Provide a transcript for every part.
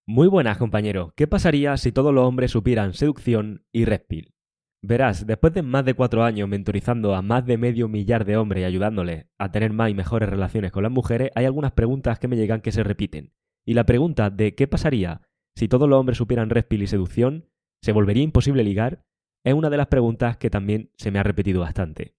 Muy buenas, compañero. ¿Qué pasaría si todos los hombres supieran seducción y red pill? Verás, después de más de 4 años mentorizando a más de medio millar de hombres y ayudándoles a tener más y mejores relaciones con las mujeres, hay algunas preguntas que me llegan que se repiten. Y la pregunta de ¿qué pasaría si todos los hombres supieran red pill y seducción? ¿Se volvería imposible ligar? Es una de las preguntas que también se me ha repetido bastante.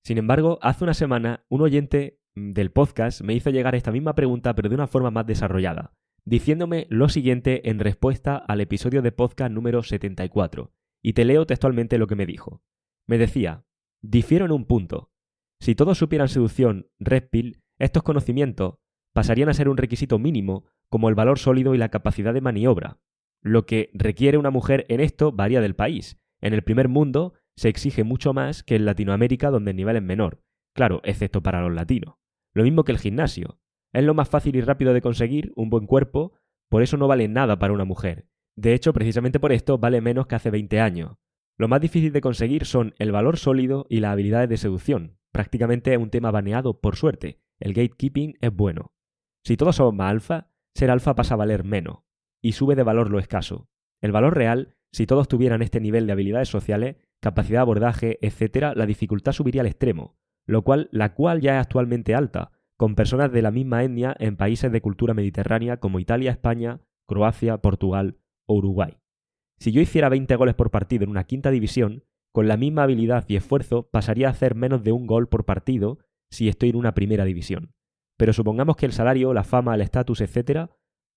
Sin embargo, hace una semana un oyente del podcast me hizo llegar esta misma pregunta pero de una forma más desarrollada, diciéndome lo siguiente en respuesta al episodio de podcast número 74, y te leo textualmente lo que me dijo. Me decía: difiero en un punto. Si todos supieran seducción, red pill, estos conocimientos pasarían a ser un requisito mínimo, como el valor sólido y la capacidad de maniobra. Lo que requiere una mujer en esto varía del país. En el primer mundo se exige mucho más que en Latinoamérica, donde el nivel es menor. Claro, excepto para los latinos. Lo mismo que el gimnasio. Es lo más fácil y rápido de conseguir, un buen cuerpo, por eso no vale nada para una mujer. De hecho, precisamente por esto vale menos que hace 20 años. Lo más difícil de conseguir son el valor sólido y las habilidades de seducción. Prácticamente es un tema baneado por suerte. El gatekeeping es bueno. Si todos somos más alfa, ser alfa pasa a valer menos, y sube de valor lo escaso. El valor real, si todos tuvieran este nivel de habilidades sociales, capacidad de abordaje, etc., la dificultad subiría al extremo, la cual ya es actualmente alta, con personas de la misma etnia en países de cultura mediterránea como Italia, España, Croacia, Portugal o Uruguay. Si yo hiciera 20 goles por partido en una quinta división, con la misma habilidad y esfuerzo pasaría a hacer menos de un gol por partido si estoy en una primera división. Pero supongamos que el salario, la fama, el estatus, etc.,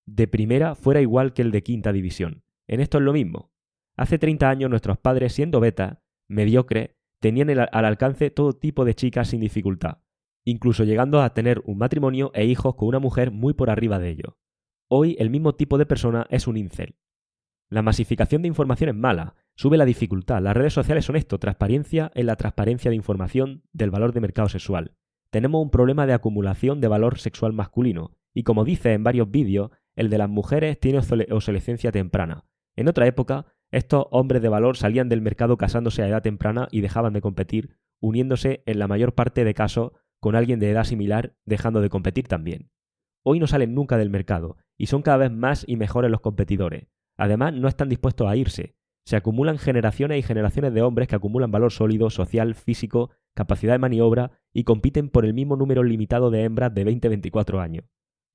de primera fuera igual que el de quinta división. En esto es lo mismo. Hace 30 años nuestros padres, siendo betas, mediocres, tenían al alcance todo tipo de chicas sin dificultad, incluso llegando a tener un matrimonio e hijos con una mujer muy por arriba de ello. Hoy el mismo tipo de persona es un incel. La masificación de información es mala, sube la dificultad. Las redes sociales son esto, transparencia en la transparencia de información del valor de mercado sexual. Tenemos un problema de acumulación de valor sexual masculino, y como dice en varios vídeos, el de las mujeres tiene obsolescencia temprana. En otra época, estos hombres de valor salían del mercado casándose a edad temprana y dejaban de competir, uniéndose en la mayor parte de casos con alguien de edad similar, dejando de competir también. Hoy no salen nunca del mercado, y son cada vez más y mejores los competidores. Además, no están dispuestos a irse. Se acumulan generaciones y generaciones de hombres que acumulan valor sólido, social, físico, capacidad de maniobra y compiten por el mismo número limitado de hembras de 20-24 años.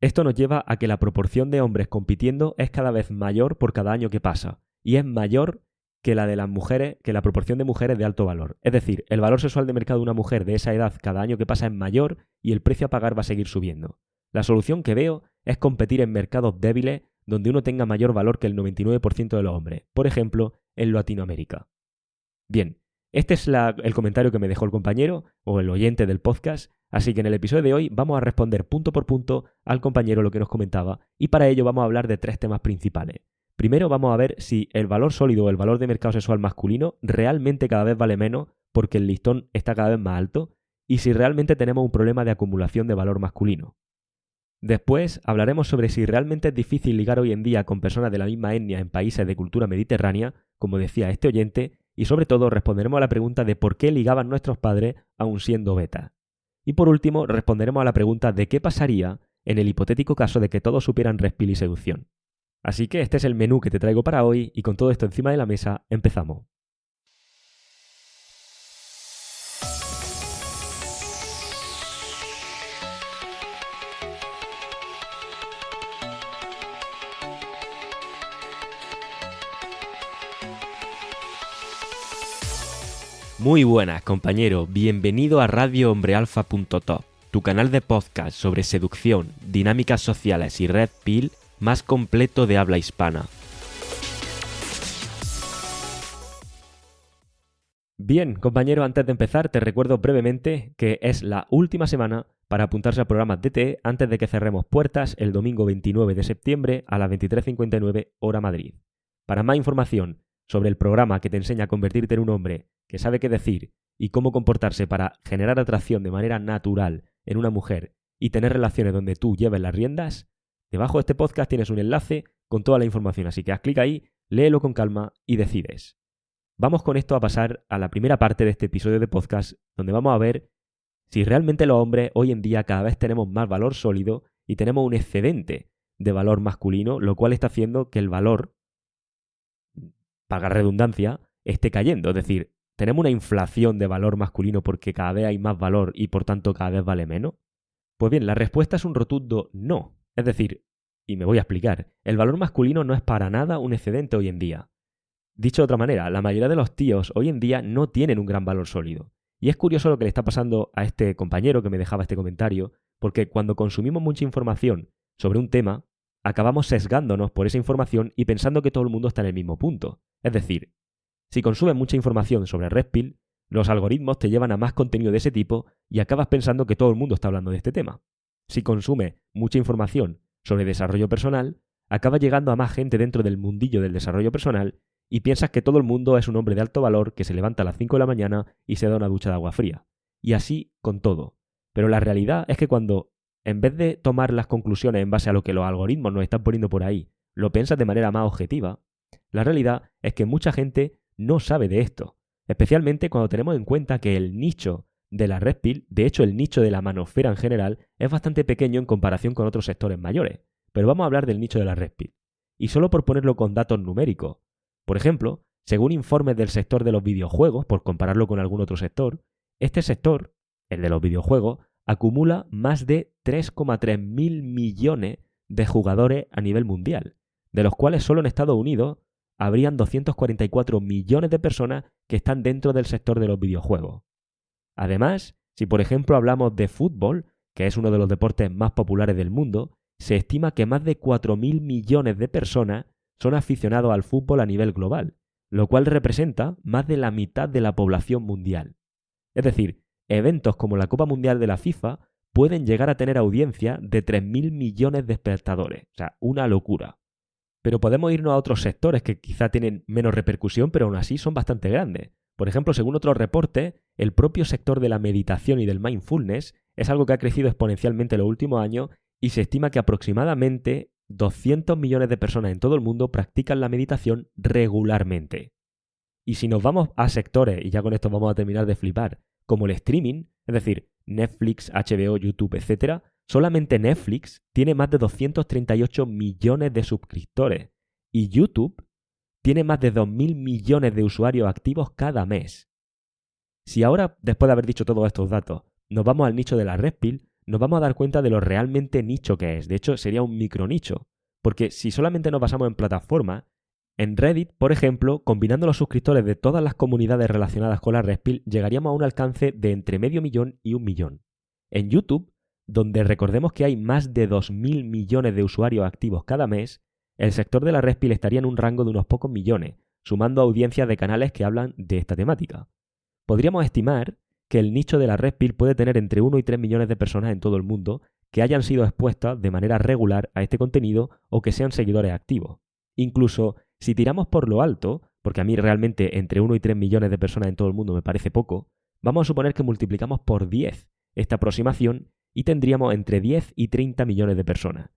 Esto nos lleva a que la proporción de hombres compitiendo es cada vez mayor por cada año que pasa, y es mayor que la de las mujeres, que la proporción de mujeres de alto valor. Es decir, el valor sexual de mercado de una mujer de esa edad cada año que pasa es mayor y el precio a pagar va a seguir subiendo. La solución que veo es competir en mercados débiles donde uno tenga mayor valor que el 99% de los hombres, por ejemplo, en Latinoamérica. Bien, este es el comentario que me dejó el compañero o el oyente del podcast, así que en el episodio de hoy vamos a responder punto por punto al compañero lo que nos comentaba, y para ello vamos a hablar de 3 temas principales. Primero vamos a ver si el valor sólido o el valor de mercado sexual masculino realmente cada vez vale menos porque el listón está cada vez más alto, y si realmente tenemos un problema de acumulación de valor masculino. Después hablaremos sobre si realmente es difícil ligar hoy en día con personas de la misma etnia en países de cultura mediterránea, como decía este oyente, y sobre todo responderemos a la pregunta de por qué ligaban nuestros padres aun siendo betas. Y por último responderemos a la pregunta de qué pasaría en el hipotético caso de que todos supieran red pill y seducción. Así que este es el menú que te traigo para hoy y con todo esto encima de la mesa empezamos. Muy buenas, compañero. Bienvenido a radiohombrealfa.top, tu canal de podcast sobre seducción, dinámicas sociales y red pill más completo de habla hispana. Bien, compañero, antes de empezar te recuerdo brevemente que es la última semana para apuntarse al programa DTE antes de que cerremos puertas el domingo 29 de septiembre a las 23:59 hora Madrid. Para más información sobre el programa que te enseña a convertirte en un hombre que sabe qué decir y cómo comportarse para generar atracción de manera natural en una mujer y tener relaciones donde tú lleves las riendas, debajo de este podcast tienes un enlace con toda la información, así que haz clic ahí, léelo con calma y decides. Vamos con esto a pasar a la primera parte de este episodio de podcast, donde vamos a ver si realmente los hombres hoy en día cada vez tenemos más valor sólido y tenemos un excedente de valor masculino, lo cual está haciendo que el valor, paga redundancia, esté cayendo. Es decir, ¿tenemos una inflación de valor masculino porque cada vez hay más valor y por tanto cada vez vale menos? Pues bien, la respuesta es un rotundo no. Es decir, y me voy a explicar, el valor masculino no es para nada un excedente hoy en día. Dicho de otra manera, la mayoría de los tíos hoy en día no tienen un gran valor sólido. Y es curioso lo que le está pasando a este compañero que me dejaba este comentario, porque cuando consumimos mucha información sobre un tema, acabamos sesgándonos por esa información y pensando que todo el mundo está en el mismo punto. Es decir, si consumes mucha información sobre Red Pill, los algoritmos te llevan a más contenido de ese tipo y acabas pensando que todo el mundo está hablando de este tema. Si consumes mucha información sobre desarrollo personal, acabas llegando a más gente dentro del mundillo del desarrollo personal y piensas que todo el mundo es un hombre de alto valor que se levanta a las 5 de la mañana y se da una ducha de agua fría. Y así con todo. Pero la realidad es que cuando, en vez de tomar las conclusiones en base a lo que los algoritmos nos están poniendo por ahí, lo piensas de manera más objetiva, la realidad es que mucha gente no sabe de esto. Especialmente cuando tenemos en cuenta que el nicho de la Red Pill, de hecho el nicho de la manosfera en general, es bastante pequeño en comparación con otros sectores mayores. Pero vamos a hablar del nicho de la Red Pill. Y solo por ponerlo con datos numéricos. Por ejemplo, según informes del sector de los videojuegos, por compararlo con algún otro sector, este sector, el de los videojuegos, acumula más de 3,3 mil millones de jugadores a nivel mundial, de los cuales solo en Estados Unidos habrían 244 millones de personas que están dentro del sector de los videojuegos. Además, si por ejemplo hablamos de fútbol, que es uno de los deportes más populares del mundo, se estima que más de 4.000 millones de personas son aficionados al fútbol a nivel global, lo cual representa más de la mitad de la población mundial. Es decir, eventos como la Copa Mundial de la FIFA pueden llegar a tener audiencia de 3.000 millones de espectadores. O sea, una locura. Pero podemos irnos a otros sectores que quizá tienen menos repercusión, pero aún así son bastante grandes. Por ejemplo, según otros reportes, el propio sector de la meditación y del mindfulness es algo que ha crecido exponencialmente en los últimos años y se estima que aproximadamente 200 millones de personas en todo el mundo practican la meditación regularmente. Y si nos vamos a sectores, y ya con esto vamos a terminar de flipar, como el streaming, es decir, Netflix, HBO, YouTube, etc., solamente Netflix tiene más de 238 millones de suscriptores y YouTube tiene más de 2.000 millones de usuarios activos cada mes. Si ahora, después de haber dicho todos estos datos, nos vamos al nicho de la Red Pill, nos vamos a dar cuenta de lo realmente nicho que es. De hecho, sería un micronicho. Porque si solamente nos basamos en plataformas, en Reddit, por ejemplo, combinando los suscriptores de todas las comunidades relacionadas con la Red Pill, llegaríamos a un alcance de entre 500.000 y 1 millón. En YouTube, donde recordemos que hay más de 2.000 millones de usuarios activos cada mes, el sector de la Red Pill estaría en un rango de unos pocos millones, sumando audiencias de canales que hablan de esta temática. Podríamos estimar que el nicho de la Red Pill puede tener entre 1 y 3 millones de personas en todo el mundo que hayan sido expuestas de manera regular a este contenido o que sean seguidores activos. Incluso si tiramos por lo alto, porque a mí realmente entre 1 y 3 millones de personas en todo el mundo me parece poco, vamos a suponer que multiplicamos por 10 esta aproximación y tendríamos entre 10 y 30 millones de personas,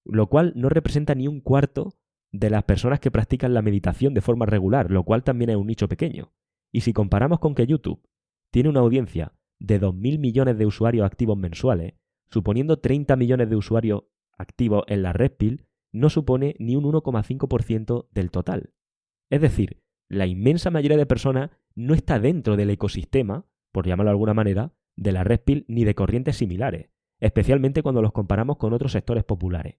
lo cual no representa ni un cuarto de las personas que practican la meditación de forma regular, lo cual también es un nicho pequeño. Y si comparamos con que YouTube tiene una audiencia de 2.000 millones de usuarios activos mensuales, suponiendo 30 millones de usuarios activos en la Red Pill, no supone ni un 1,5% del total. Es decir, la inmensa mayoría de personas no está dentro del ecosistema, por llamarlo de alguna manera, de la Red Pill ni de corrientes similares, especialmente cuando los comparamos con otros sectores populares.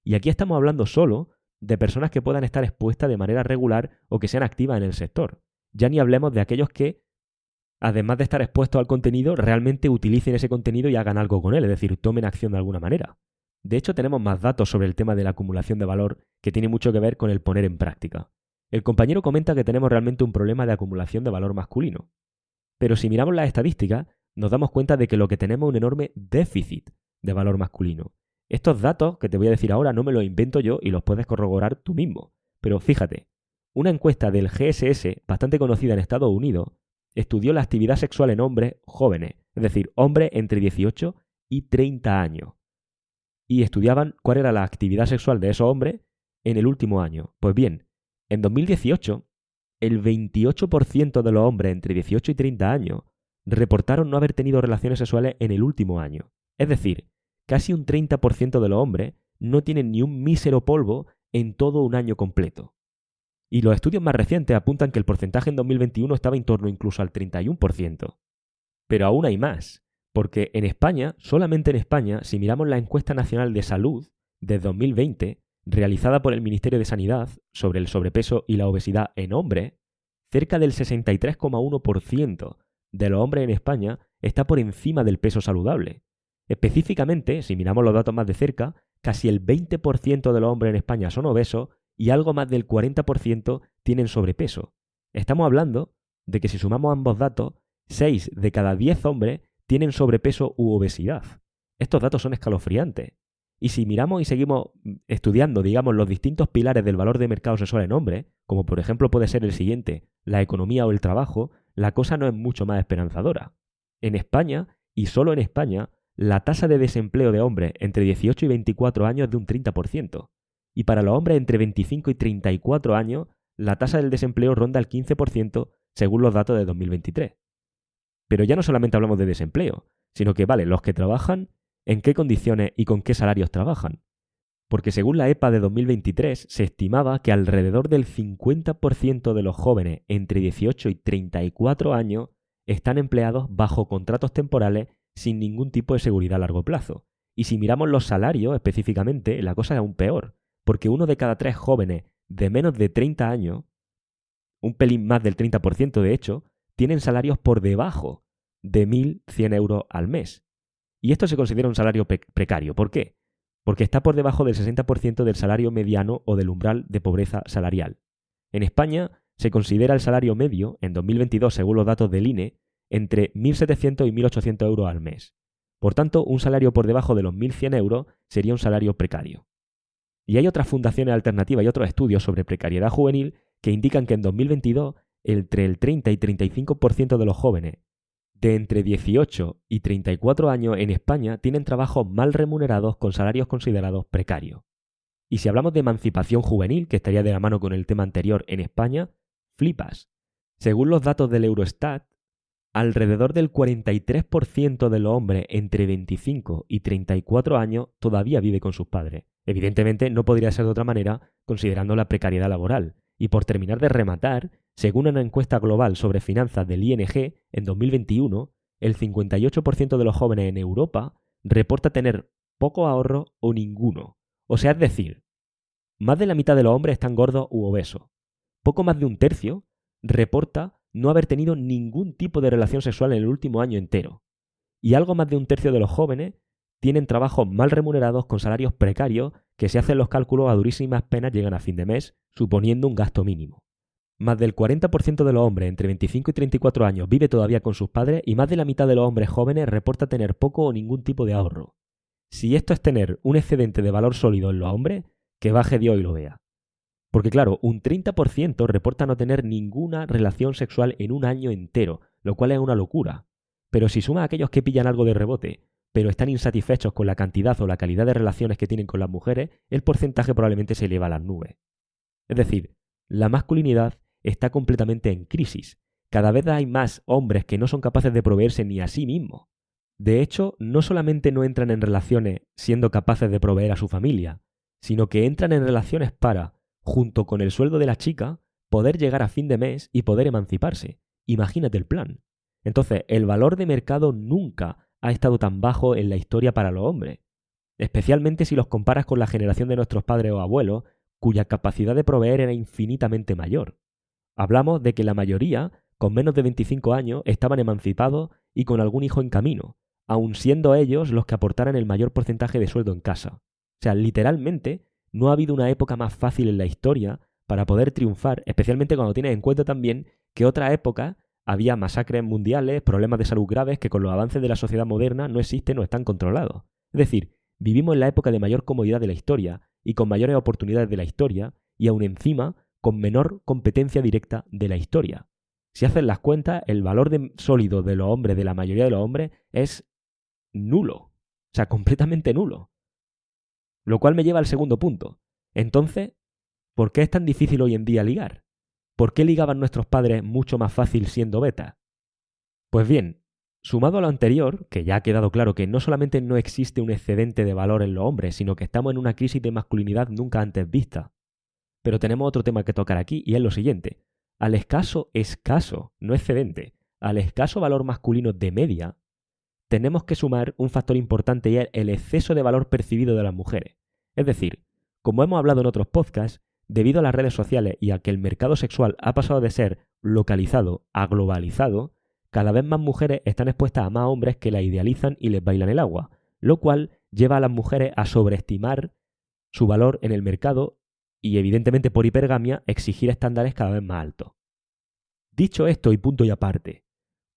Y aquí estamos hablando solo de personas que puedan estar expuestas de manera regular o que sean activas en el sector. Ya ni hablemos de aquellos que, además de estar expuestos al contenido, realmente utilicen ese contenido y hagan algo con él, es decir, tomen acción de alguna manera. De hecho, tenemos más datos sobre el tema de la acumulación de valor que tiene mucho que ver con el poner en práctica. El compañero comenta que tenemos realmente un problema de acumulación de valor masculino. Pero si miramos las estadísticas, nos damos cuenta de que lo que tenemos es un enorme déficit de valor masculino. Estos datos que te voy a decir ahora no me los invento yo y los puedes corroborar tú mismo. Pero fíjate, una encuesta del GSS, bastante conocida en Estados Unidos, estudió la actividad sexual en hombres jóvenes, es decir, hombres entre 18 y 30 años. Y estudiaban cuál era la actividad sexual de esos hombres en el último año. Pues bien, en 2018, el 28% de los hombres entre 18 y 30 años reportaron no haber tenido relaciones sexuales en el último año. Es decir, casi un 30% de los hombres no tienen ni un mísero polvo en todo un año completo. Y los estudios más recientes apuntan que el porcentaje en 2021 estaba en torno incluso al 31%. Pero aún hay más, porque en España, solamente en España, si miramos la encuesta nacional de salud de 2020, realizada por el Ministerio de Sanidad sobre el sobrepeso y la obesidad en hombres, cerca del 63,1% de los hombres en España está por encima del peso saludable. Específicamente, si miramos los datos más de cerca, casi el 20% de los hombres en España son obesos y algo más del 40% tienen sobrepeso. Estamos hablando de que si sumamos ambos datos, 6 de cada 10 hombres tienen sobrepeso u obesidad. Estos datos son escalofriantes. Y si miramos y seguimos estudiando, digamos, los distintos pilares del valor de mercado sexual en hombres, como por ejemplo puede ser el siguiente, la economía o el trabajo, la cosa no es mucho más esperanzadora. En España, y solo en España, la tasa de desempleo de hombres entre 18 y 24 años es de un 30%. Y para los hombres entre 25 y 34 años, la tasa del desempleo ronda el 15% según los datos de 2023. Pero ya no solamente hablamos de desempleo, sino que, vale, los que trabajan, ¿en qué condiciones y con qué salarios trabajan? Porque según la EPA de 2023 se estimaba que alrededor del 50% de los jóvenes entre 18 y 34 años están empleados bajo contratos temporales sin ningún tipo de seguridad a largo plazo. Y si miramos los salarios específicamente, la cosa es aún peor, porque 1 de cada 3 jóvenes de menos de 30 años, un pelín más del 30% de hecho, tienen salarios por debajo de 1.100 euros al mes. Y esto se considera un salario precario. ¿Por qué? Porque está por debajo del 60% del salario mediano o del umbral de pobreza salarial. En España se considera el salario medio, en 2022 según los datos del INE, entre 1.700 y 1.800 euros al mes. Por tanto, un salario por debajo de los 1.100 euros sería un salario precario. Y hay otras fundaciones alternativas y otros estudios sobre precariedad juvenil que indican que en 2022 entre el 30 y 35% de los jóvenes de entre 18 y 34 años en España tienen trabajos mal remunerados con salarios considerados precarios. Y si hablamos de emancipación juvenil, que estaría de la mano con el tema anterior en España, flipas. Según los datos del Eurostat, alrededor del 43% de los hombres entre 25 y 34 años todavía vive con sus padres. Evidentemente no podría ser de otra manera considerando la precariedad laboral. Y por terminar de rematar, según una encuesta global sobre finanzas del ING, en 2021, el 58% de los jóvenes en Europa reporta tener poco ahorro o ninguno. O sea, es decir, más de la mitad de los hombres están gordos u obesos. Poco más de un tercio reporta no haber tenido ningún tipo de relación sexual en el último año entero. Y algo más de un tercio de los jóvenes tienen trabajos mal remunerados con salarios precarios que si hacen los cálculos a durísimas penas llegan a fin de mes, suponiendo un gasto mínimo. Más del 40% de los hombres entre 25 y 34 años vive todavía con sus padres y más de la mitad de los hombres jóvenes reporta tener poco o ningún tipo de ahorro. Si esto es tener un excedente de valor sólido en los hombres, que baje Dios y lo vea. Porque claro, un 30% reporta no tener ninguna relación sexual en un año entero, lo cual es una locura. Pero si suma a aquellos que pillan algo de rebote, pero están insatisfechos con la cantidad o la calidad de relaciones que tienen con las mujeres, el porcentaje probablemente se eleva a las nubes. Es decir, la masculinidad está completamente en crisis. Cada vez hay más hombres que no son capaces de proveerse ni a sí mismos. De hecho, no solamente no entran en relaciones siendo capaces de proveer a su familia, sino que entran en relaciones para, junto con el sueldo de la chica, poder llegar a fin de mes y poder emanciparse. Imagínate el plan. Entonces, el valor de mercado nunca ha estado tan bajo en la historia para los hombres, especialmente si los comparas con la generación de nuestros padres o abuelos, cuya capacidad de proveer era infinitamente mayor. Hablamos de que la mayoría, con menos de 25 años, estaban emancipados y con algún hijo en camino, aun siendo ellos los que aportaran el mayor porcentaje de sueldo en casa. O sea, literalmente, no ha habido una época más fácil en la historia para poder triunfar, especialmente cuando tienes en cuenta también que otra época había masacres mundiales, problemas de salud graves que con los avances de la sociedad moderna no existen o están controlados. Es decir, vivimos en la época de mayor comodidad de la historia y con mayores oportunidades de la historia y aún encima con menor competencia directa de la historia. Si haces las cuentas, el valor sólido de los hombres, de la mayoría de los hombres, es nulo. O sea, completamente nulo. Lo cual me lleva al segundo punto. Entonces, ¿por qué es tan difícil hoy en día ligar? ¿Por qué ligaban nuestros padres mucho más fácil siendo betas? Pues bien, Sumado a lo anterior, que ya ha quedado claro que no solamente no existe un excedente de valor en los hombres, sino que estamos en una crisis de masculinidad nunca antes vista. Pero tenemos otro tema que tocar aquí y es lo siguiente. Al escaso, no excedente, al escaso valor masculino de media, tenemos que sumar un factor importante y es el exceso de valor percibido de las mujeres. Es decir, como hemos hablado en otros podcasts, debido a las redes sociales y a que el mercado sexual ha pasado de ser localizado a globalizado, cada vez más mujeres están expuestas a más hombres que la idealizan y les bailan el agua, lo cual lleva a las mujeres a sobreestimar su valor en el mercado y, evidentemente por hipergamia, exigir estándares cada vez más altos. Dicho esto y punto y aparte,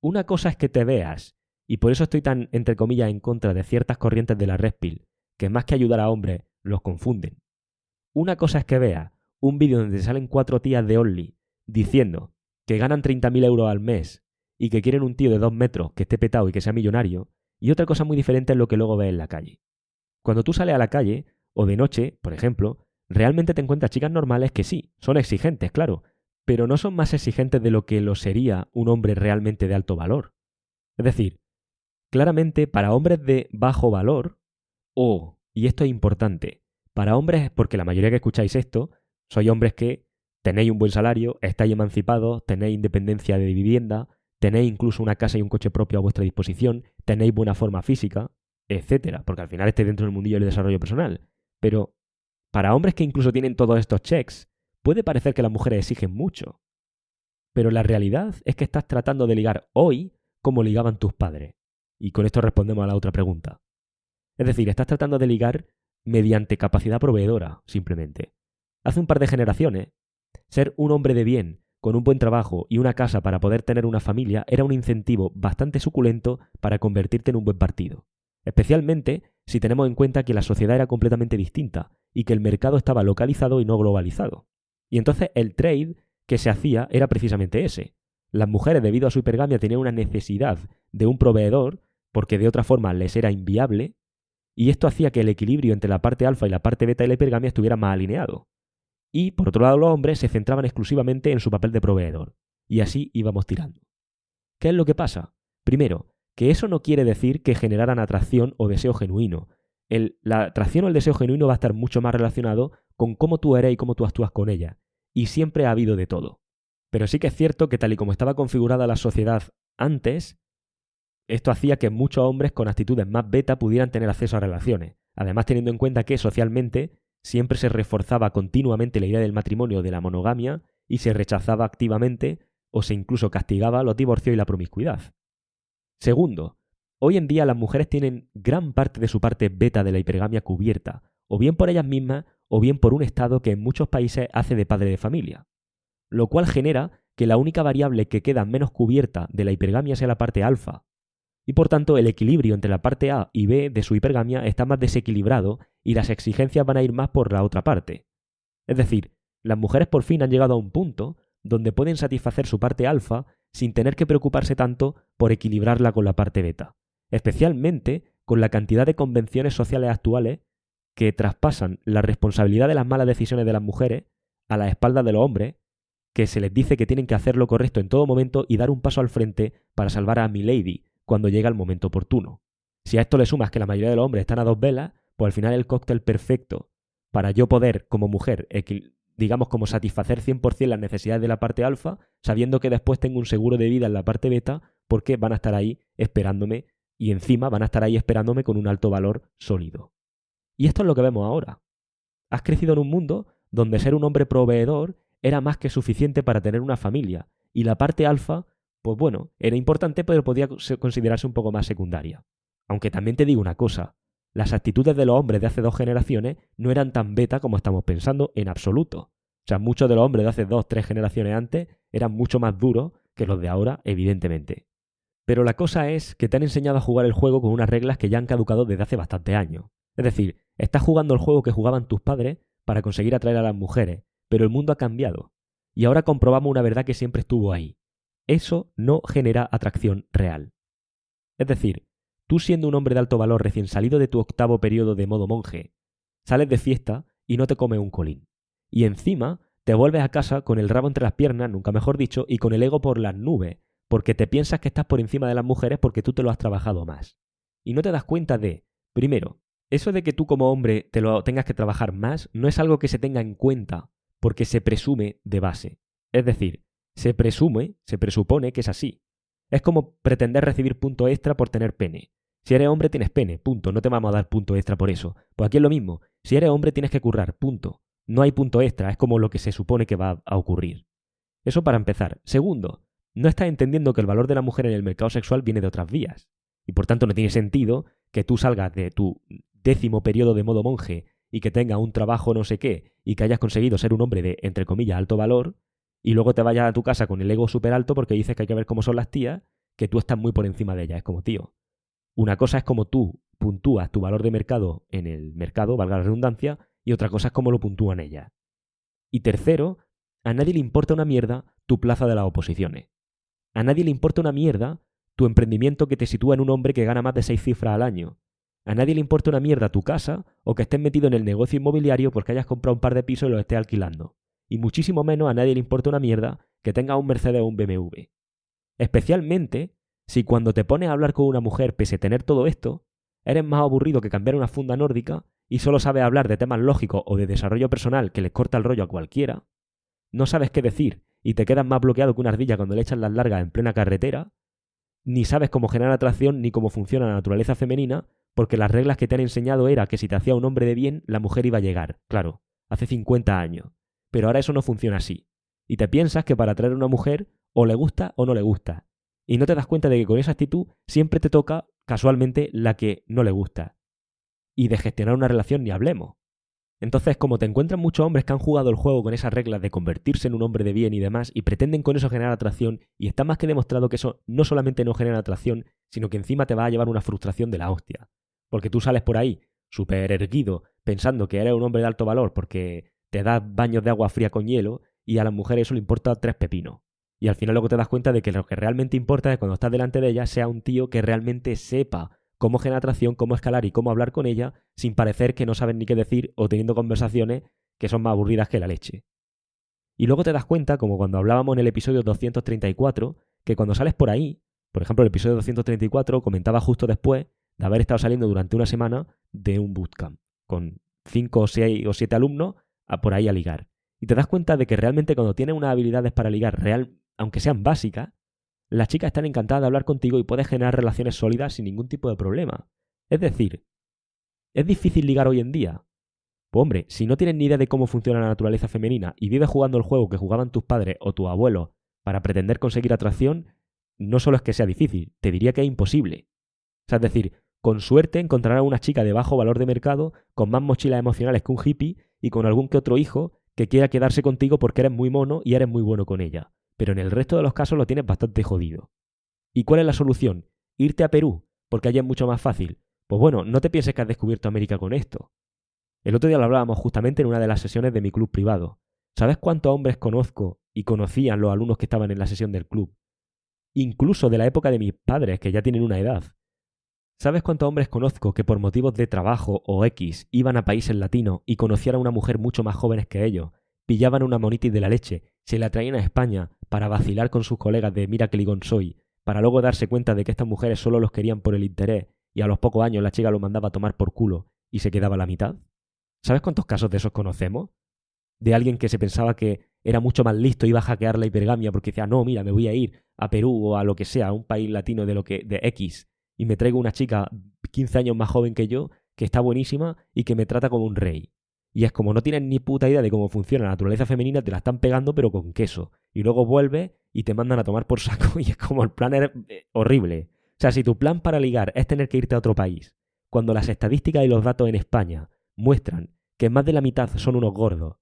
una cosa es que te veas, y por eso estoy tan, entre comillas, en contra de ciertas corrientes de la Red Pill, que más que ayudar a hombres, los confunden. Una cosa es que veas un vídeo donde salen 4 tías de Only diciendo que ganan 30.000 euros al mes y que quieren un tío de 2 metros que esté petado y que sea millonario, y otra cosa muy diferente es lo que luego ves en la calle. Cuando tú sales a la calle, o de noche, por ejemplo, realmente te encuentras chicas normales que sí, son exigentes, claro, pero no son más exigentes de lo que lo sería un hombre realmente de alto valor. Es decir, claramente para hombres de bajo valor, y esto es importante, para hombres, porque la mayoría que escucháis esto, sois hombres que tenéis un buen salario, estáis emancipados, tenéis independencia de vivienda, tenéis incluso una casa y un coche propio a vuestra disposición, tenéis buena forma física, etcétera, porque al final estáis dentro del mundillo del desarrollo personal. Pero para hombres que incluso tienen todos estos checks, puede parecer que las mujeres exigen mucho. Pero la realidad es que estás tratando de ligar hoy como ligaban tus padres. Y con esto respondemos a la otra pregunta. Es decir, estás tratando de ligar mediante capacidad proveedora, simplemente. Hace un par de generaciones, ser un hombre de bien, con un buen trabajo y una casa para poder tener una familia, era un incentivo bastante suculento para convertirte en un buen partido. Especialmente si tenemos en cuenta que la sociedad era completamente distinta y que el mercado estaba localizado y no globalizado. Y entonces el trade que se hacía era precisamente ese. Las mujeres, debido a su hipergamia, tenían una necesidad de un proveedor porque de otra forma les era inviable, y esto hacía que el equilibrio entre la parte alfa y la parte beta de la hipergamia estuviera más alineado. Y, por otro lado, los hombres se centraban exclusivamente en su papel de proveedor. Y así íbamos tirando. ¿Qué es lo que pasa? Primero, que eso no quiere decir que generaran atracción o deseo genuino. La atracción o el deseo genuino va a estar mucho más relacionado con cómo tú eres y cómo tú actúas con ella. Y siempre ha habido de todo. Pero sí que es cierto que tal y como estaba configurada la sociedad antes, esto hacía que muchos hombres con actitudes más beta pudieran tener acceso a relaciones. Además, teniendo en cuenta que socialmente siempre se reforzaba continuamente la idea del matrimonio o de la monogamia y se rechazaba activamente o se incluso castigaba los divorcios y la promiscuidad. Segundo, hoy en día las mujeres tienen gran parte de su parte beta de la hipergamia cubierta, o bien por ellas mismas o bien por un Estado que en muchos países hace de padre de familia, lo cual genera que la única variable que queda menos cubierta de la hipergamia sea la parte alfa. Y por tanto el equilibrio entre la parte A y B de su hipergamia está más desequilibrado y las exigencias van a ir más por la otra parte. Es decir, las mujeres por fin han llegado a un punto donde pueden satisfacer su parte alfa sin tener que preocuparse tanto por equilibrarla con la parte beta, especialmente con la cantidad de convenciones sociales actuales que traspasan la responsabilidad de las malas decisiones de las mujeres a la espalda de los hombres, que se les dice que tienen que hacer lo correcto en todo momento y dar un paso al frente para salvar a Milady cuando llega el momento oportuno. Si a esto le sumas que la mayoría de los hombres están a 2 velas, pues al final el cóctel perfecto para yo poder, como mujer, digamos como satisfacer 100% las necesidades de la parte alfa, sabiendo que después tengo un seguro de vida en la parte beta, porque van a estar ahí esperándome y encima van a estar ahí esperándome con un alto valor sólido. Y esto es lo que vemos ahora. Has crecido en un mundo donde ser un hombre proveedor era más que suficiente para tener una familia, y la parte alfa, pues bueno, era importante, pero podía considerarse un poco más secundaria. Aunque también te digo una cosa, las actitudes de los hombres de hace 2 generaciones no eran tan beta como estamos pensando en absoluto. O sea, muchos de los hombres de hace 2, 3 generaciones antes eran mucho más duros que los de ahora, evidentemente. Pero la cosa es que te han enseñado a jugar el juego con unas reglas que ya han caducado desde hace bastante años. Es decir, estás jugando el juego que jugaban tus padres para conseguir atraer a las mujeres, pero el mundo ha cambiado. Y ahora comprobamos una verdad que siempre estuvo ahí. Eso no genera atracción real. Es decir, tú siendo un hombre de alto valor recién salido de tu 8º periodo de modo monje, sales de fiesta y no te comes un colín. Y encima te vuelves a casa con el rabo entre las piernas, nunca mejor dicho, y con el ego por las nubes, porque te piensas que estás por encima de las mujeres porque tú te lo has trabajado más. Y no te das cuenta de, primero, eso de que tú como hombre te lo tengas que trabajar más no es algo que se tenga en cuenta porque se presume de base. Es decir, se presupone que es así. Es como pretender recibir punto extra por tener pene. Si eres hombre tienes pene, punto, no te vamos a dar punto extra por eso. Pues aquí es lo mismo, si eres hombre tienes que currar, punto. No hay punto extra, es como lo que se supone que va a ocurrir. Eso para empezar. Segundo, no estás entendiendo que el valor de la mujer en el mercado sexual viene de otras vías. Y por tanto no tiene sentido que tú salgas de tu 10º periodo de modo monje y que tengas un trabajo no sé qué y que hayas conseguido ser un hombre de, entre comillas, alto valor y luego te vayas a tu casa con el ego súper alto porque dices que hay que ver cómo son las tías, que tú estás muy por encima de ellas. Es como, tío, una cosa es como tú puntúas tu valor de mercado en el mercado, valga la redundancia, y otra cosa es cómo lo puntúan ellas. Y tercero, a nadie le importa una mierda tu plaza de las oposiciones. A nadie le importa una mierda tu emprendimiento que te sitúa en un hombre que gana más de 6 cifras al año. A nadie le importa una mierda tu casa o que estés metido en el negocio inmobiliario porque hayas comprado un par de pisos y los estés alquilando. Y muchísimo menos a nadie le importa una mierda que tengas un Mercedes o un BMW. Especialmente si cuando te pones a hablar con una mujer pese a tener todo esto, eres más aburrido que cambiar una funda nórdica y solo sabes hablar de temas lógicos o de desarrollo personal que les corta el rollo a cualquiera, no sabes qué decir y te quedas más bloqueado que una ardilla cuando le echas las largas en plena carretera, ni sabes cómo generar atracción ni cómo funciona la naturaleza femenina, porque las reglas que te han enseñado era que si te hacía un hombre de bien, la mujer iba a llegar, claro, hace 50 años. Pero ahora eso no funciona así. Y te piensas que para atraer a una mujer o le gusta o no le gusta. Y no te das cuenta de que con esa actitud siempre te toca, casualmente, la que no le gusta. Y de gestionar una relación ni hablemos. Entonces, como te encuentran muchos hombres que han jugado el juego con esas reglas de convertirse en un hombre de bien y demás, y pretenden con eso generar atracción, y está más que demostrado que eso no solamente no genera atracción, sino que encima te va a llevar una frustración de la hostia. Porque tú sales por ahí, súper erguido, pensando que eres un hombre de alto valor porque te das baños de agua fría con hielo, y a las mujeres eso le importa 3 pepinos. Y al final luego te das cuenta de que lo que realmente importa es cuando estás delante de ella sea un tío que realmente sepa cómo generar atracción, cómo escalar y cómo hablar con ella sin parecer que no saben ni qué decir o teniendo conversaciones que son más aburridas que la leche. Y luego te das cuenta, como cuando hablábamos en el episodio 234, que cuando sales por ahí, por ejemplo el episodio 234 comentaba justo después de haber estado saliendo durante una semana de un bootcamp, con 5 o 6 o 7 alumnos por ahí a ligar. Y te das cuenta de que realmente cuando tienes unas habilidades para ligar real, aunque sean básicas, las chicas están encantadas de hablar contigo y puedes generar relaciones sólidas sin ningún tipo de problema. Es decir, ¿es difícil ligar hoy en día? Pues hombre, si no tienes ni idea de cómo funciona la naturaleza femenina y vives jugando el juego que jugaban tus padres o tus abuelos para pretender conseguir atracción, no solo es que sea difícil, te diría que es imposible. O sea, es decir, con suerte encontrarás una chica de bajo valor de mercado con más mochilas emocionales que un hippie y con algún que otro hijo que quiera quedarse contigo porque eres muy mono y eres muy bueno con ella. Pero en el resto de los casos lo tienes bastante jodido. ¿Y cuál es la solución? Irte a Perú, porque allá es mucho más fácil. Pues bueno, no te pienses que has descubierto América con esto. El otro día lo hablábamos justamente en una de las sesiones de mi club privado. ¿Sabes cuántos hombres conozco y conocían los alumnos que estaban en la sesión del club? Incluso de la época de mis padres, que ya tienen una edad. ¿Sabes cuántos hombres conozco que por motivos de trabajo o X iban a países latinos y conocían a una mujer mucho más jóvenes que ellos? Pillaban una monitis de la leche, se la traían a España para vacilar con sus colegas de mira qué ligón soy, para luego darse cuenta de que estas mujeres solo los querían por el interés y a los pocos años la chica lo mandaba a tomar por culo y se quedaba a la mitad? ¿Sabes cuántos casos de esos conocemos? De alguien que se pensaba que era mucho más listo y iba a hackear la hipergamia porque decía, no, mira, me voy a ir a Perú o a lo que sea, a un país latino de X, y me traigo una chica 15 años más joven que yo, que está buenísima y que me trata como un rey. Y es como no tienen ni puta idea de cómo funciona la naturaleza femenina, te la están pegando pero con queso. Y luego vuelves y te mandan a tomar por saco y es como el plan es horrible. O sea, si tu plan para ligar es tener que irte a otro país, cuando las estadísticas y los datos en España muestran que más de la mitad son unos gordos,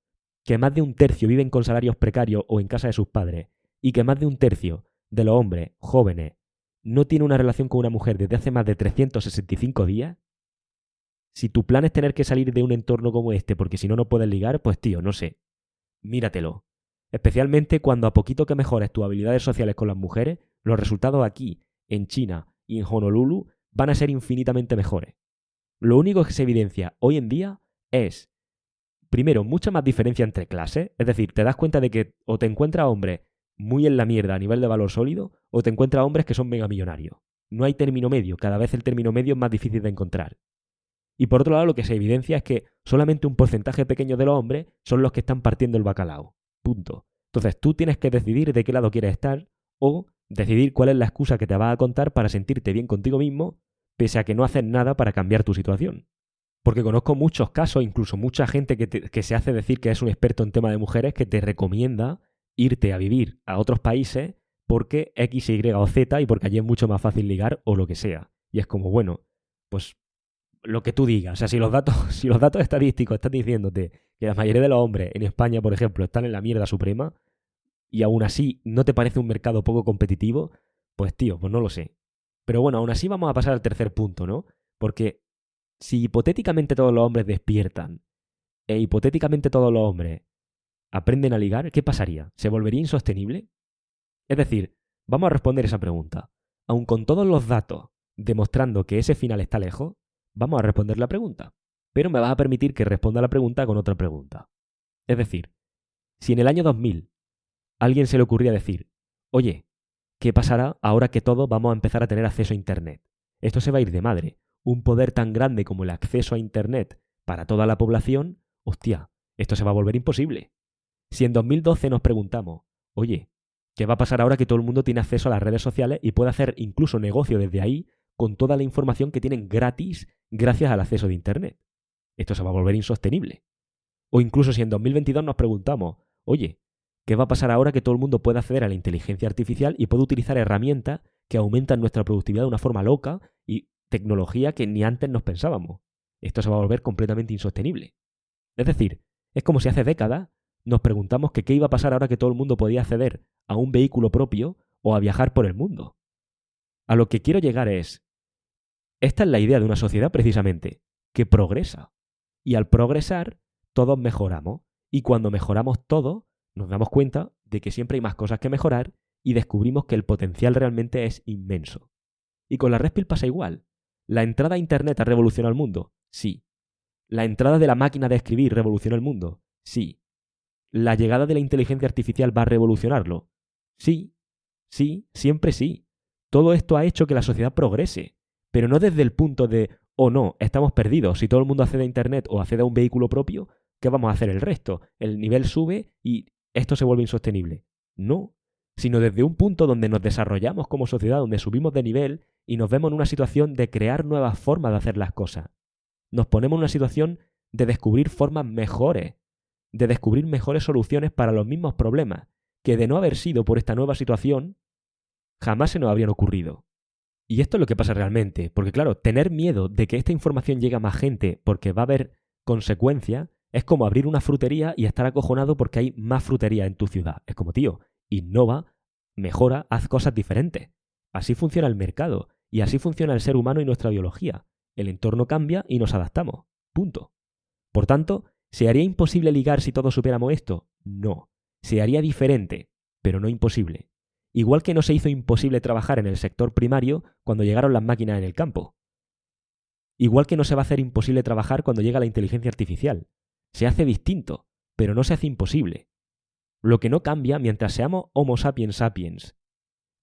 que más de un tercio viven con salarios precarios o en casa de sus padres, y que más de un tercio de los hombres jóvenes no tiene una relación con una mujer desde hace más de 365 días, si tu plan es tener que salir de un entorno como este porque si no, no puedes ligar, pues tío, no sé, míratelo. Especialmente cuando a poquito que mejores tus habilidades sociales con las mujeres, los resultados aquí, en China y en Honolulu van a ser infinitamente mejores. Lo único que se evidencia hoy en día es, primero, mucha más diferencia entre clases, es decir, te das cuenta de que o te encuentras hombres muy en la mierda a nivel de valor sólido, o te encuentras hombres que son mega millonarios. No hay término medio, cada vez el término medio es más difícil de encontrar. Y por otro lado, lo que se evidencia es que solamente un porcentaje pequeño de los hombres son los que están partiendo el bacalao. Punto. Entonces tú tienes que decidir de qué lado quieres estar o decidir cuál es la excusa que te vas a contar para sentirte bien contigo mismo, pese a que no haces nada para cambiar tu situación. Porque conozco muchos casos, incluso mucha gente que se hace decir que es un experto en tema de mujeres, que te recomienda irte a vivir a otros países porque X, Y o Z y porque allí es mucho más fácil ligar o lo que sea. Y es como, bueno, pues lo que tú digas. O sea, si los datos estadísticos están diciéndote que la mayoría de los hombres en España, por ejemplo, están en la mierda suprema y aún así no te parece un mercado poco competitivo, pues tío, pues no lo sé. Pero bueno, aún así vamos a pasar al tercer punto, ¿no? Porque si hipotéticamente todos los hombres despiertan e hipotéticamente todos los hombres aprenden a ligar, ¿qué pasaría? ¿Se volvería insostenible? Es decir, vamos a responder esa pregunta. Aun con todos los datos demostrando que ese final está lejos, vamos a responder la pregunta. Pero me vas a permitir que responda la pregunta con otra pregunta. Es decir, si en el año 2000 a alguien se le ocurría decir, oye, ¿qué pasará ahora que todos vamos a empezar a tener acceso a Internet? Esto se va a ir de madre. Un poder tan grande como el acceso a Internet para toda la población, hostia, esto se va a volver imposible. Si en 2012 nos preguntamos, oye, ¿qué va a pasar ahora que todo el mundo tiene acceso a las redes sociales y puede hacer incluso negocio desde ahí con toda la información que tienen gratis gracias al acceso de Internet? Esto se va a volver insostenible. O incluso si en 2022 nos preguntamos, oye, ¿qué va a pasar ahora que todo el mundo puede acceder a la inteligencia artificial y puede utilizar herramientas que aumentan nuestra productividad de una forma loca y tecnología que ni antes nos pensábamos? Esto se va a volver completamente insostenible. Es decir, es como si hace décadas nos preguntamos que qué iba a pasar ahora que todo el mundo podía acceder a un vehículo propio o a viajar por el mundo. A lo que quiero llegar es, esta es la idea de una sociedad precisamente, que progresa. Y al progresar, todos mejoramos. Y cuando mejoramos todos, nos damos cuenta de que siempre hay más cosas que mejorar y descubrimos que el potencial realmente es inmenso. Y con la Red Pill pasa igual. ¿La entrada a Internet ha revolucionado el mundo? Sí. ¿La entrada de la máquina de escribir revolucionó el mundo? Sí. ¿La llegada de la inteligencia artificial va a revolucionarlo? Sí. Sí, siempre sí. Todo esto ha hecho que la sociedad progrese, pero no desde el punto de, oh no, estamos perdidos. Si todo el mundo accede a Internet o accede a un vehículo propio, ¿qué vamos a hacer el resto? El nivel sube y esto se vuelve insostenible. No, sino desde un punto donde nos desarrollamos como sociedad, donde subimos de nivel y nos vemos en una situación de crear nuevas formas de hacer las cosas. Nos ponemos en una situación de descubrir formas mejores, de descubrir mejores soluciones para los mismos problemas, que de no haber sido por esta nueva situación, jamás se nos habrían ocurrido. Y esto es lo que pasa realmente, porque claro, tener miedo de que esta información llegue a más gente porque va a haber consecuencias, es como abrir una frutería y estar acojonado porque hay más frutería en tu ciudad. Es como, tío, innova, mejora, haz cosas diferentes. Así funciona el mercado y así funciona el ser humano y nuestra biología. El entorno cambia y nos adaptamos. Punto. Por tanto, ¿se haría imposible ligar si todos supiéramos esto? No. Se haría diferente, pero no imposible. Igual que no se hizo imposible trabajar en el sector primario cuando llegaron las máquinas en el campo. Igual que no se va a hacer imposible trabajar cuando llega la inteligencia artificial. Se hace distinto, pero no se hace imposible. Lo que no cambia mientras seamos Homo sapiens sapiens,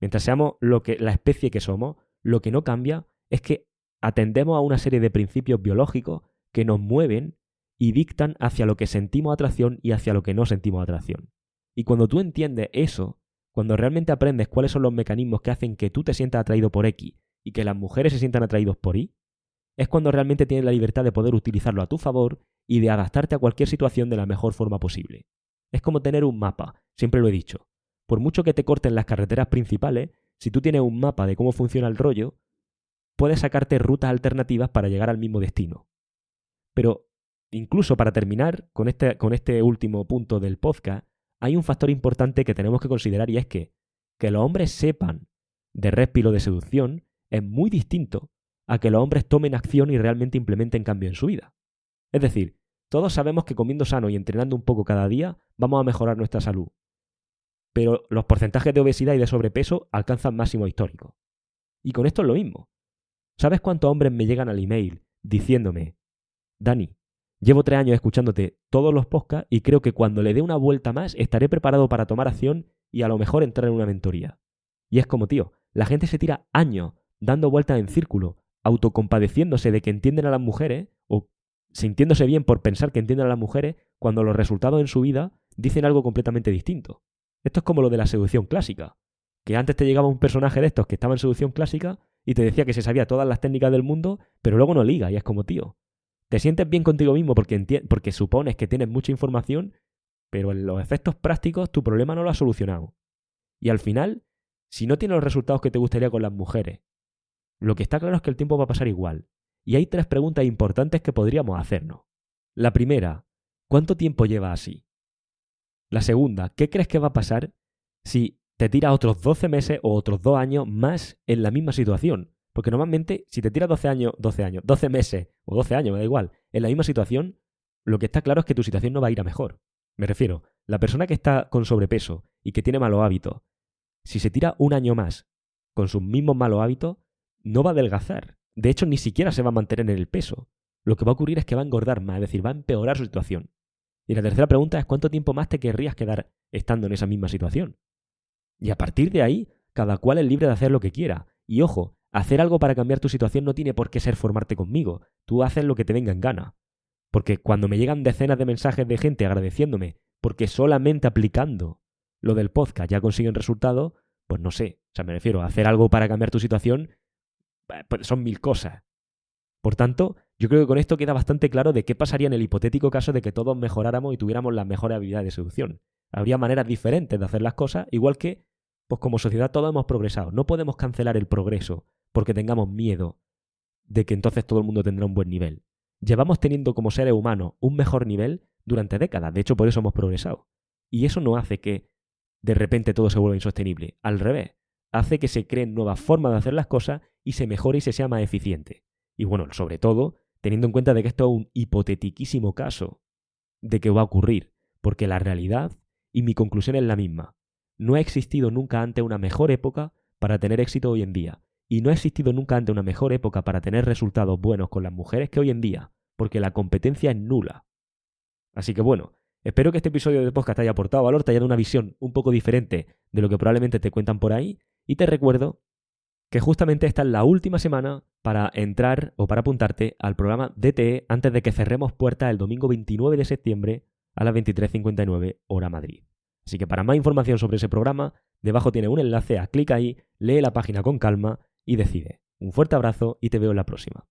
mientras seamos la especie que somos, lo que no cambia es que atendemos a una serie de principios biológicos que nos mueven y dictan hacia lo que sentimos atracción y hacia lo que no sentimos atracción. Y cuando tú entiendes eso, cuando realmente aprendes cuáles son los mecanismos que hacen que tú te sientas atraído por X y que las mujeres se sientan atraídos por Y, es cuando realmente tienes la libertad de poder utilizarlo a tu favor y de adaptarte a cualquier situación de la mejor forma posible. Es como tener un mapa, siempre lo he dicho. Por mucho que te corten las carreteras principales, si tú tienes un mapa de cómo funciona el rollo, puedes sacarte rutas alternativas para llegar al mismo destino. Pero, incluso para terminar con este último punto del podcast, hay un factor importante que tenemos que considerar y es que los hombres sepan de Red Pill o de seducción es muy distinto a que los hombres tomen acción y realmente implementen cambio en su vida. Es decir, todos sabemos que comiendo sano y entrenando un poco cada día vamos a mejorar nuestra salud. Pero los porcentajes de obesidad y de sobrepeso alcanzan máximos históricos. Y con esto es lo mismo. ¿Sabes cuántos hombres me llegan al email diciéndome, Dani, llevo 3 años escuchándote todos los podcasts y creo que cuando le dé una vuelta más estaré preparado para tomar acción y a lo mejor entrar en una mentoría. Y es como, tío, la gente se tira años dando vueltas en círculo, autocompadeciéndose de que entienden a las mujeres o sintiéndose bien por pensar que entienden a las mujeres cuando los resultados en su vida dicen algo completamente distinto. Esto es como lo de la seducción clásica, que antes te llegaba un personaje de estos que estaba en seducción clásica y te decía que se sabía todas las técnicas del mundo, pero luego no liga y es como, tío, te sientes bien contigo mismo porque supones que tienes mucha información, pero en los efectos prácticos tu problema no lo has solucionado. Y al final, si no tienes los resultados que te gustaría con las mujeres, lo que está claro es que el tiempo va a pasar igual. Y hay 3 preguntas importantes que podríamos hacernos. La primera, ¿cuánto tiempo lleva así? La segunda, ¿qué crees que va a pasar si te tiras otros 12 meses o otros 2 años más en la misma situación? Porque normalmente, si te tiras 12 meses o 12 años, me da igual, en la misma situación, lo que está claro es que tu situación no va a ir a mejor. Me refiero, la persona que está con sobrepeso y que tiene malos hábitos, si se tira un año más con sus mismos malos hábitos, no va a adelgazar. De hecho, ni siquiera se va a mantener en el peso. Lo que va a ocurrir es que va a engordar más, es decir, va a empeorar su situación. Y la tercera pregunta es ¿cuánto tiempo más te querrías quedar estando en esa misma situación? Y a partir de ahí, cada cual es libre de hacer lo que quiera. Y ojo, hacer algo para cambiar tu situación no tiene por qué ser formarte conmigo. Tú haces lo que te venga en gana. Porque cuando me llegan decenas de mensajes de gente agradeciéndome porque solamente aplicando lo del podcast ya consiguen resultados, pues no sé. O sea, me refiero a hacer algo para cambiar tu situación, pues son 1000 cosas. Por tanto, yo creo que con esto queda bastante claro de qué pasaría en el hipotético caso de que todos mejoráramos y tuviéramos las mejores habilidades de seducción. Habría maneras diferentes de hacer las cosas, igual que, pues como sociedad todos hemos progresado. No podemos cancelar el progreso porque tengamos miedo de que entonces todo el mundo tendrá un buen nivel. Llevamos teniendo como seres humanos un mejor nivel durante décadas, de hecho por eso hemos progresado. Y eso no hace que de repente todo se vuelva insostenible, al revés, hace que se creen nuevas formas de hacer las cosas y se mejore y se sea más eficiente. Y bueno, sobre todo, teniendo en cuenta de que esto es un hipotetiquísimo caso de que va a ocurrir, porque la realidad y mi conclusión es la misma. No ha existido nunca antes una mejor época para tener éxito hoy en día. Y no ha existido nunca antes una mejor época para tener resultados buenos con las mujeres que hoy en día, porque la competencia es nula. Así que bueno, espero que este episodio de podcast te haya aportado valor, te haya dado una visión un poco diferente de lo que probablemente te cuentan por ahí, y te recuerdo que justamente esta es la última semana para entrar o para apuntarte al programa DTE antes de que cerremos puertas el domingo 29 de septiembre a las 23:59 hora Madrid. Así que para más información sobre ese programa, debajo tiene un enlace, clic ahí, lee la página con calma y decide. Un fuerte abrazo y te veo en la próxima.